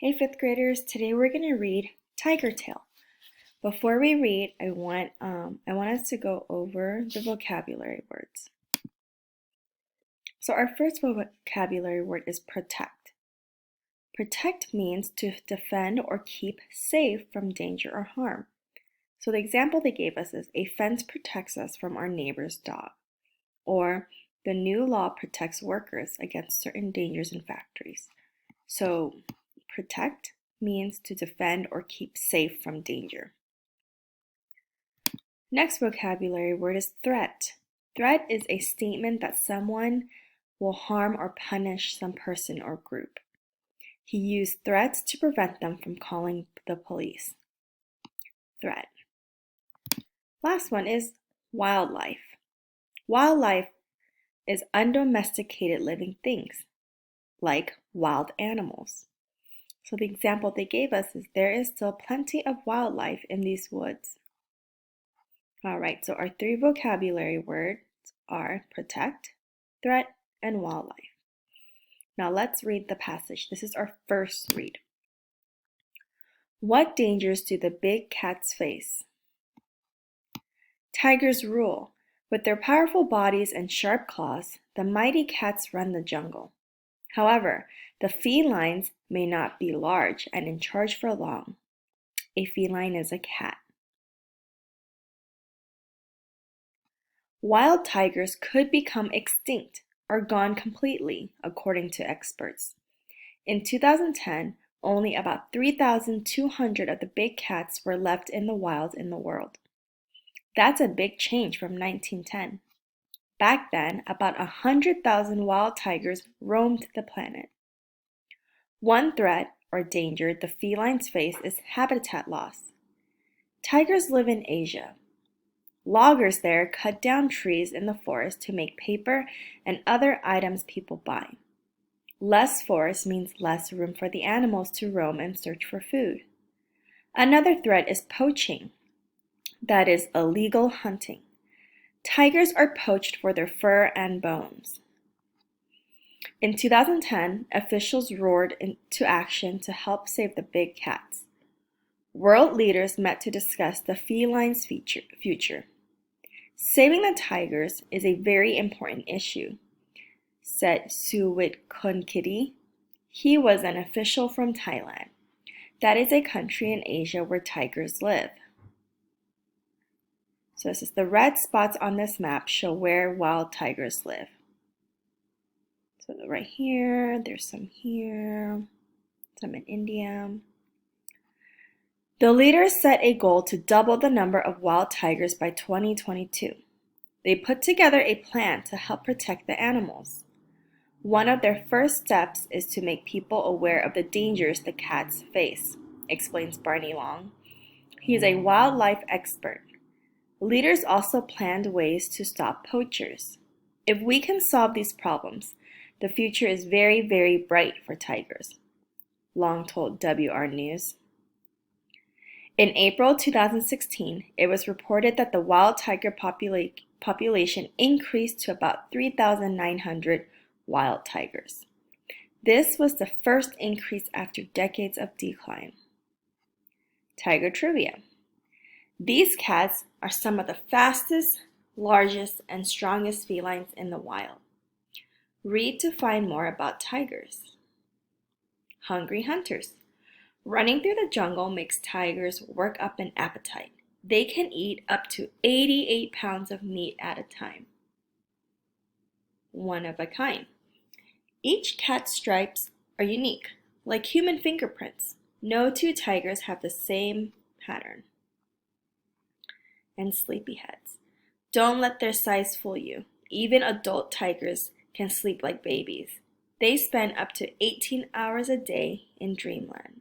Hey fifth graders, today we're going to read Tiger Tail. Before we read, I want us to go over the vocabulary words. So our first vocabulary word is protect. Protect means to defend or keep safe from danger or harm. So the example they gave us is a fence protects us from our neighbor's dog, or the new law protects workers against certain dangers in factories. So protect means to defend or keep safe from danger. Next vocabulary word is threat. Threat is a statement that someone will harm or punish some person or group. He used threats to prevent them from calling the police. Threat. Last one is wildlife. Wildlife is undomesticated living things, like wild animals. So the example they gave us is there is still plenty of wildlife in these woods. All right, so our three vocabulary words are protect, threat, and wildlife. Now let's read the passage. This is our first read. What dangers do the big cats face? Tigers rule. With their powerful bodies and sharp claws, the mighty cats run the jungle. However, the felines may not be large and in charge for long. A feline is a cat. Wild tigers could become extinct or gone completely, according to experts. In 2010, only about 3,200 of the big cats were left in the wild in the world. That's a big change from 1910. Back then, about 100,000 wild tigers roamed the planet. One threat or danger the felines face is habitat loss. Tigers live in Asia. Loggers there cut down trees in the forest to make paper and other items people buy. Less forest means less room for the animals to roam and search for food. Another threat is poaching, that is illegal hunting. Tigers are poached for their fur and bones. In 2010, officials roared into action to help save the big cats. World leaders met to discuss the felines' future. Saving the tigers is a very important issue, said Suwitkunkitty. He was an official from Thailand. That is a country in Asia where tigers live. So this is the red spots on this map show where wild tigers live. So right here, there's some here, some in India. The leaders set a goal to double the number of wild tigers by 2022. They put together a plan to help protect the animals. One of their first steps is to make people aware of the dangers the cats face, explains Barney Long. He is a wildlife expert. Leaders also planned ways to stop poachers. If we can solve these problems, the future is very, very bright for tigers, Long told WR News. In April 2016, it was reported that the wild tiger population increased to about 3,900 wild tigers. This was the first increase after decades of decline. Tiger trivia. These cats are some of the fastest, largest, and strongest felines in the wild. Read to find more about tigers. Hungry hunters. Running through the jungle makes tigers work up an appetite. They can eat up to 88 pounds of meat at a time. One of a kind. Each cat's stripes are unique, like human fingerprints. No two tigers have the same pattern. And sleepyheads. Don't let their size fool you. Even adult tigers can sleep like babies. They spend up to 18 hours a day in dreamland.